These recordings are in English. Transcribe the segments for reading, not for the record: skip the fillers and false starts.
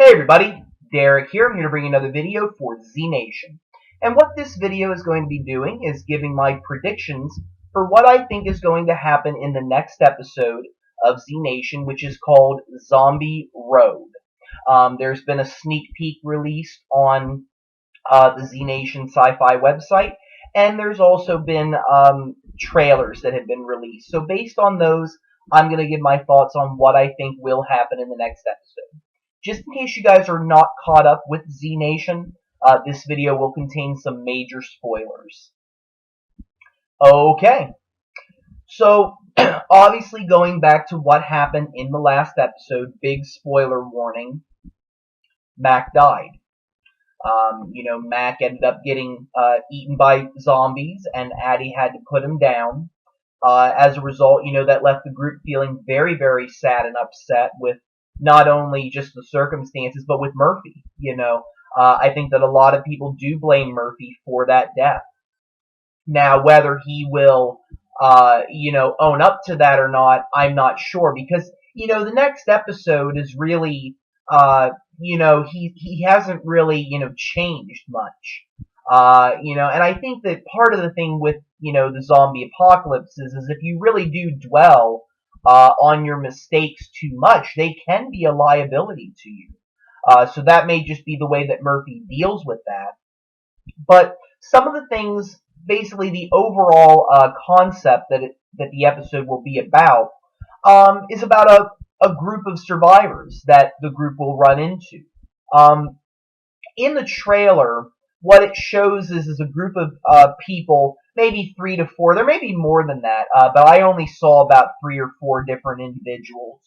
Hey everybody, Derek here. I'm here to bring you another video for Z Nation. And what this video is going to be doing is giving my predictions for what I think is going to happen in the next episode of Z Nation, which is called Zombie Road. There's been a sneak peek released on the Z Nation Sci-Fi website, and there's also been trailers that have been released. So based on those, I'm going to give my thoughts on what I think will happen in the next episode. Just in case you guys are not caught up with Z Nation, this video will contain some major spoilers. Okay, so obviously going back to what happened in the last episode, big spoiler warning, Mac died. Mac ended up getting eaten by zombies, and Addie had to put him down. As a result, that left the group feeling very, very sad and upset with not only just the circumstances, but with Murphy. I think that a lot of people do blame Murphy for that death. Now, whether he will, own up to that or not, I'm not sure because, the next episode is really, he hasn't really, changed much. And I think that part of the thing with, the zombie apocalypse is if you really do dwell on your mistakes too much, they can be a liability to you. So that may just be the way that Murphy deals with that. But some of the things, basically the overall concept that the episode will be about, is about a group of survivors that the group will run into. In the trailer, what it shows is a group of people, maybe 3 to 4. There may be more than that, but I only saw about 3 or 4 different individuals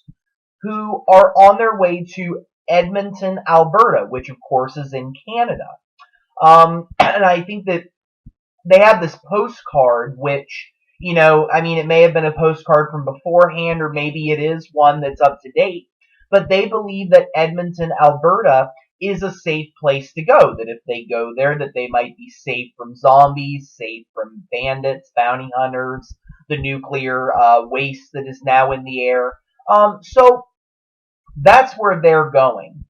who are on their way to Edmonton, Alberta, which of course is in Canada. And I think that they have this postcard, which, it may have been a postcard from beforehand, or maybe it is one that's up to date, but they believe that Edmonton, Alberta is a safe place to go, that if they go there, that they might be safe from zombies, safe from bandits, bounty hunters, the nuclear waste that is now in the air. So that's where they're going.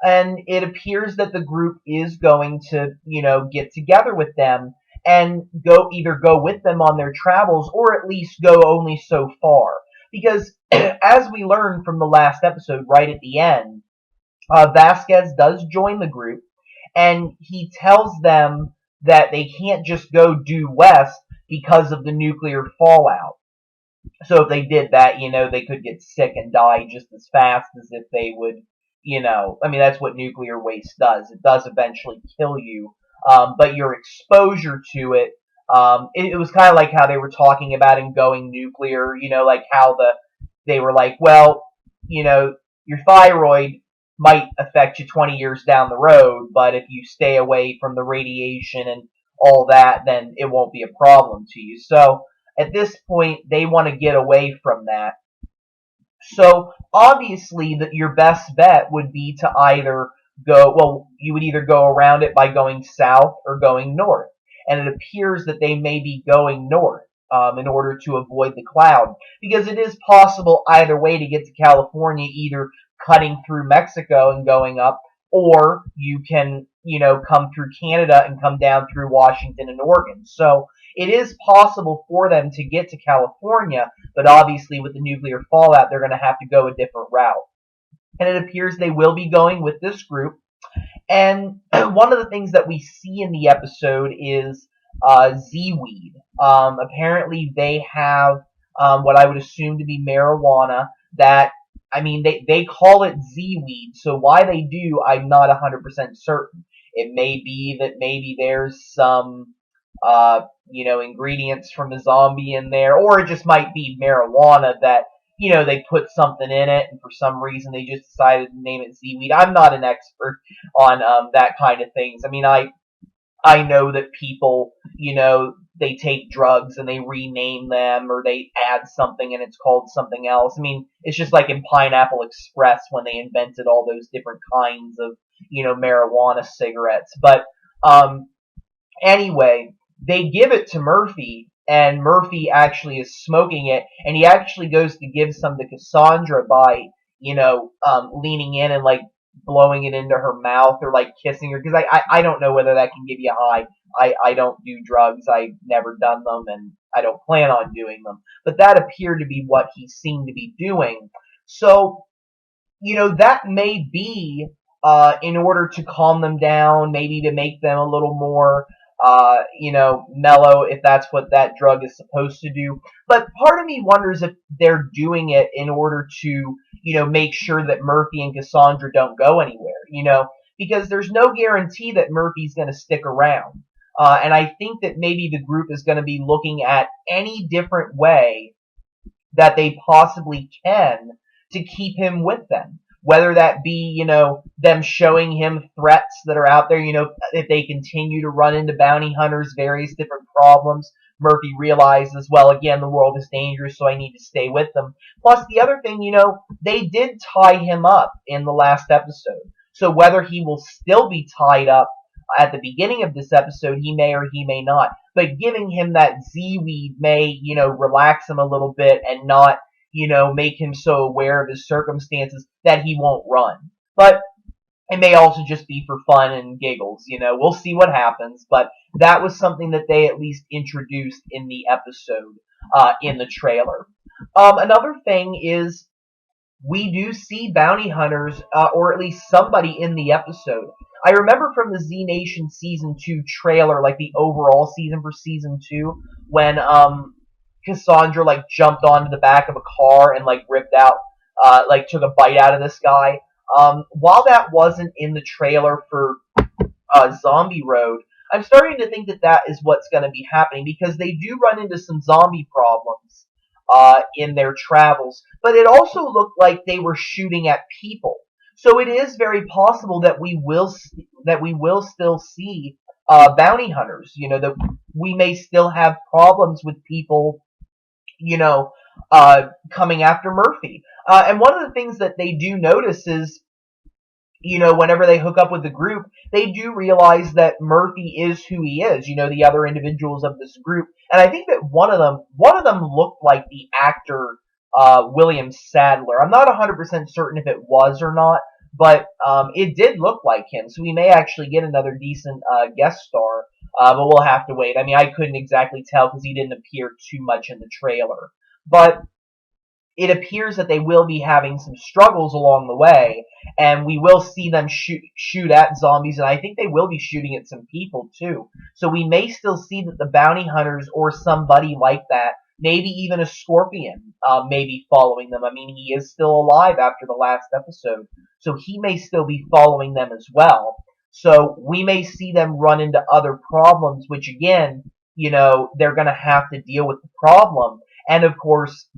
And it appears that the group is going to, get together with them and either go with them on their travels or at least go only so far. Because as we learned from the last episode, right at the end, Vasquez does join the group, and he tells them that they can't just go due west because of the nuclear fallout. So if they did that, they could get sick and die just as fast as if they would, that's what nuclear waste does. It does eventually kill you, but your exposure to it, it was kind of like how they were talking about in Going Nuclear, like how they were like, well, your thyroid might affect you 20 years down the road, but if you stay away from the radiation and all that, then it won't be a problem to you. So at this point, they want to get away from that. So obviously, your best bet would be to either you would either go around it by going south or going north. And it appears that they may be going north in order to avoid the cloud, because it is possible either way to get to California, either cutting through Mexico and going up, or you can, come through Canada and come down through Washington and Oregon. So it is possible for them to get to California, but obviously with the nuclear fallout, they're going to have to go a different route. And it appears they will be going with this group. And one of the things that we see in the episode is Z-weed. Apparently they have what I would assume to be marijuana that, they call it Z-weed, so why they do, I'm not 100% certain. It may be that maybe there's some, ingredients from a zombie in there, or it just might be marijuana that, they put something in it, and for some reason they just decided to name it Z-weed. I'm not an expert on that kind of things. I know that people, they take drugs and they rename them, or they add something and it's called something else. It's just like in Pineapple Express when they invented all those different kinds of, marijuana cigarettes. But anyway, they give it to Murphy, and Murphy actually is smoking it, and he actually goes to give some to Cassandra by, leaning in and like blowing it into her mouth or like kissing her, because I don't know whether that can give you a high. I don't do drugs. I've never done them, and I don't plan on doing them. But that appeared to be what he seemed to be doing. So, that may be in order to calm them down, maybe to make them a little more, mellow, if that's what that drug is supposed to do. But part of me wonders if they're doing it in order to, make sure that Murphy and Cassandra don't go anywhere, because there's no guarantee that Murphy's going to stick around. And I think that maybe the group is going to be looking at any different way that they possibly can to keep him with them. Whether that be, them showing him threats that are out there, if they continue to run into bounty hunters, various different problems. Murphy realizes, well, again, the world is dangerous, so I need to stay with them. Plus, the other thing, they did tie him up in the last episode. So whether he will still be tied up at the beginning of this episode, he may or he may not. But giving him that Z-weed may, relax him a little bit and not, make him so aware of his circumstances that he won't run. But it may also just be for fun and giggles, We'll see what happens. But that was something that they at least introduced in the episode, in the trailer. Another thing is we do see bounty hunters, or at least somebody in the episode. I remember from the Z Nation Season 2 trailer, like the overall season for Season 2, when Cassandra like jumped onto the back of a car and like ripped out, took a bite out of this guy. While that wasn't in the trailer for Zombie Road, I'm starting to think that that is what's going to be happening, because they do run into some zombie problems in their travels, but it also looked like they were shooting at people. So it is very possible that we will still see bounty hunters. That we may still have problems with people, coming after Murphy. And one of the things that they do notice is, whenever they hook up with the group, they do realize that Murphy is who he is, the other individuals of this group. And I think that one of them looked like the actor, William Sadler. I'm not 100% certain if it was or not, but it did look like him. So we may actually get another decent guest star, but we'll have to wait. I mean, I couldn't exactly tell because he didn't appear too much in the trailer. But it appears that they will be having some struggles along the way, and we will see them shoot at zombies, and I think they will be shooting at some people too. So we may still see that the bounty hunters or somebody like that, maybe even a Scorpion, may be following them. I mean, he is still alive after the last episode, so he may still be following them as well. So we may see them run into other problems, which again, they're going to have to deal with the problem. And of course,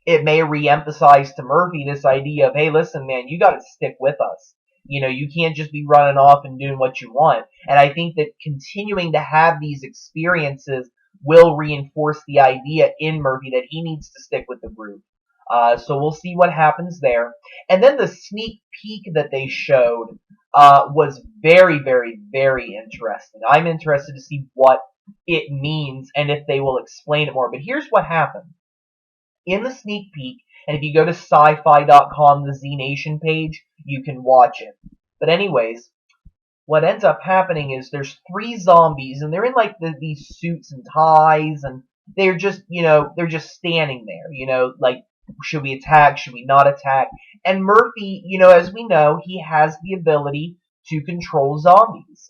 it may re-emphasize to Murphy this idea of, hey, listen, man, you got to stick with us. You can't just be running off and doing what you want. And I think that continuing to have these experiences will reinforce the idea in Murphy that he needs to stick with the group. So we'll see what happens there. And then the sneak peek that they showed was very, very, very interesting. I'm interested to see what it means and if they will explain it more. But here's what happened. In the sneak peek, and if you go to sci-fi.com, the Z Nation page, you can watch it. But anyways, what ends up happening is there's 3 zombies, and they're in like these suits and ties, and they're just, they're just standing there, like, should we attack, should we not attack? And Murphy, as we know, he has the ability to control zombies.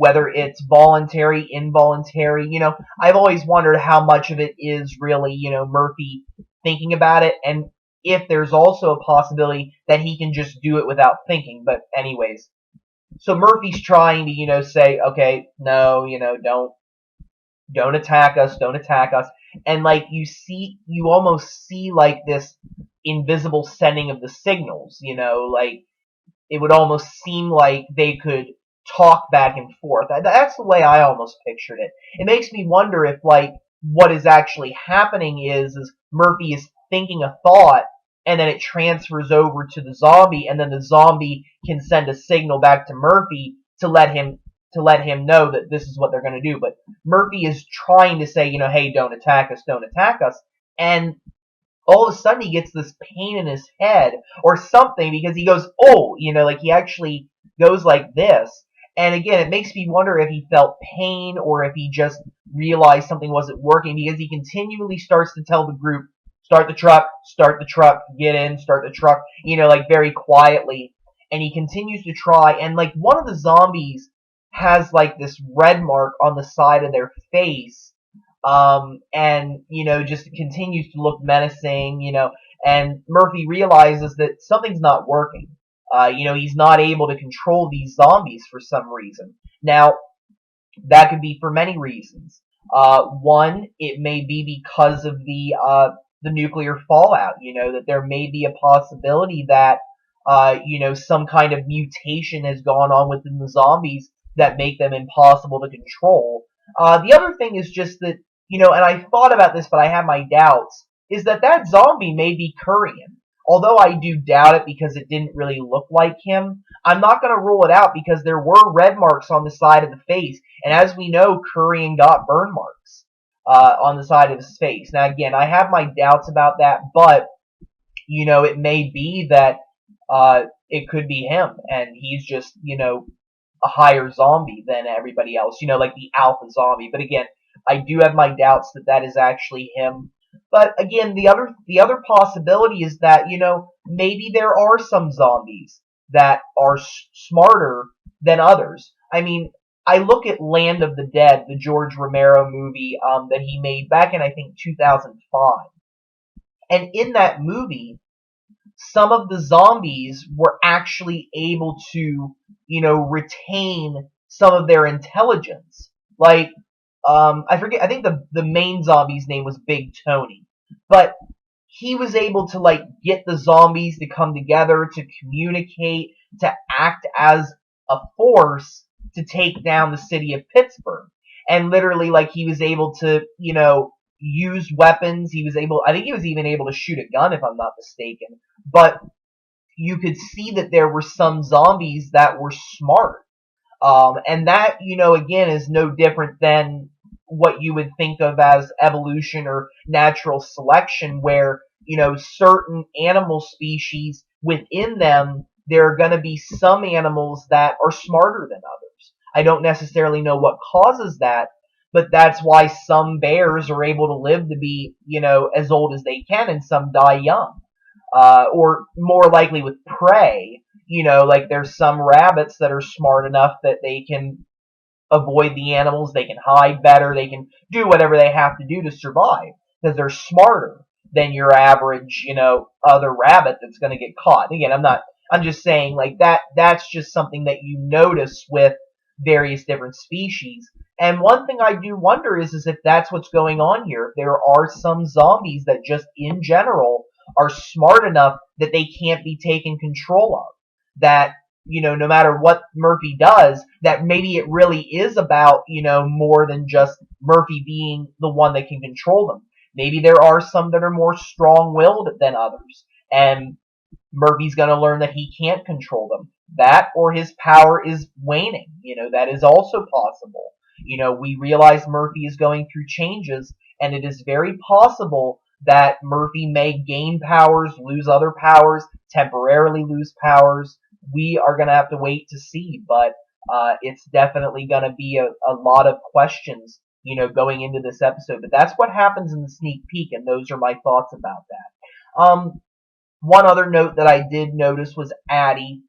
Whether it's voluntary, involuntary, I've always wondered how much of it is really, Murphy thinking about it, and if there's also a possibility that he can just do it without thinking. But anyways, so Murphy's trying to, say, okay, no, don't attack us, don't attack us. And like you almost see like this invisible sending of the signals, like it would almost seem like they could talk back and forth. That's the way I almost pictured it. It makes me wonder if, like, what is actually happening is Murphy is thinking a thought, and then it transfers over to the zombie, and then the zombie can send a signal back to Murphy to let him know that this is what they're going to do. But Murphy is trying to say, hey, don't attack us, don't attack us. And all of a sudden he gets this pain in his head or something because he goes, oh, like he actually goes like this. And again, it makes me wonder if he felt pain or if he just realized something wasn't working because he continually starts to tell the group, start the truck, get in, start the truck, like very quietly. And he continues to try. And like one of the zombies has like this red mark on the side of their face, and just continues to look menacing, and Murphy realizes that something's not working. He's not able to control these zombies for some reason. Now, that could be for many reasons. One, it may be because of the nuclear fallout. That there may be a possibility that some kind of mutation has gone on within the zombies that make them impossible to control. The other thing is just that and I thought about this, but I have my doubts. Is that zombie may be Korean? Although I do doubt it because it didn't really look like him, I'm not going to rule it out because there were red marks on the side of the face. And as we know, Korean got burn marks on the side of his face. Now, again, I have my doubts about that, but, it may be that it could be him. And he's just, a higher zombie than everybody else, like the alpha zombie. But again, I do have my doubts that is actually him. But again, the other possibility is that maybe there are some zombies that are smarter than others. I mean, I look at Land of the Dead, the George Romero movie that he made back in I think 2005, and in that movie, some of the zombies were actually able to retain some of their intelligence. Like I forget. I think the main zombie's name was Big Tony, but he was able to like get the zombies to come together, to communicate, to act as a force to take down the city of Pittsburgh. And literally, like he was able to, use weapons. I think he was even able to shoot a gun, if I'm not mistaken. But you could see that there were some zombies that were smart. And that, again, is no different than what you would think of as evolution or natural selection, where, certain animal species within them, there are going to be some animals that are smarter than others. I don't necessarily know what causes that, but that's why some bears are able to live to be, as old as they can, and some die young. Or more likely with prey, like there's some rabbits that are smart enough that they can avoid the animals, they can hide better, they can do whatever they have to do to survive because they're smarter than your average, other rabbit that's going to get caught. Again, I'm just saying like that's just something that you notice with various different species. And one thing I do wonder is if that's what's going on here. If there are some zombies that just in general are smart enough that they can't be taken control of. That, no matter what Murphy does, that maybe it really is about, more than just Murphy being the one that can control them. Maybe there are some that are more strong-willed than others, and Murphy's going to learn that he can't control them. That or his power is waning. That is also possible. We realize Murphy is going through changes, and it is very possible that Murphy may gain powers, lose other powers, temporarily lose powers. We are going to have to wait to see, but it's definitely going to be a lot of questions, going into this episode. But that's what happens in the sneak peek, and those are my thoughts about that. One other note that I did notice was Addie.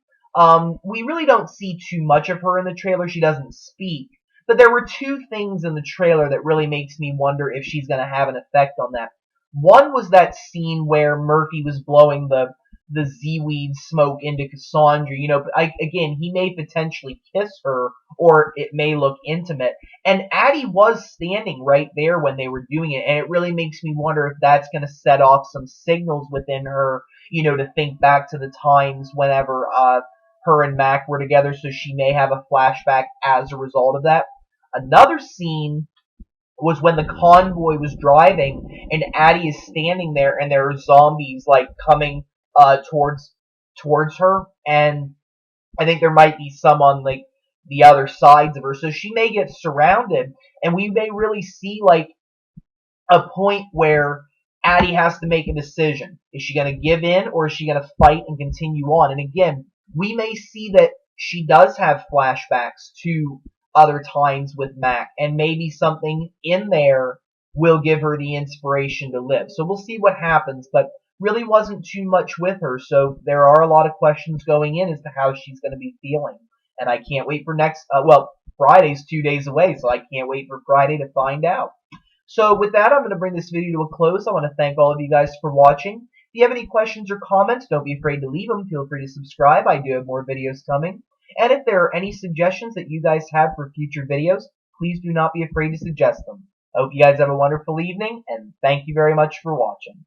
We really don't see too much of her in the trailer. She doesn't speak. But there were two things in the trailer that really makes me wonder if she's going to have an effect on that. One was that scene where Murphy was blowing the seaweed smoke into Cassandra. Again, he may potentially kiss her, or it may look intimate. And Addie was standing right there when they were doing it, and it really makes me wonder if that's going to set off some signals within her, to think back to the times whenever her and Mac were together, so she may have a flashback as a result of that. Another scene was when the convoy was driving and Addie is standing there and there are zombies like coming towards her, and I think there might be some on like the other sides of her, so she may get surrounded, and we may really see like a point where Addie has to make a decision. Is she going to give in, or is she going to fight and continue on? And again, we may see that she does have flashbacks to other times with Mac, and maybe something in there will give her the inspiration to live. So we'll see what happens, but really wasn't too much with her, so there are a lot of questions going in as to how she's going to be feeling. And I can't wait for Friday's 2 days away, so I can't wait for Friday to find out. So with that, I'm going to bring this video to a close. I want to thank all of you guys for watching. If you have any questions or comments, don't be afraid to leave them. Feel free to subscribe. I do have more videos coming. And if there are any suggestions that you guys have for future videos, please do not be afraid to suggest them. I hope you guys have a wonderful evening, and thank you very much for watching.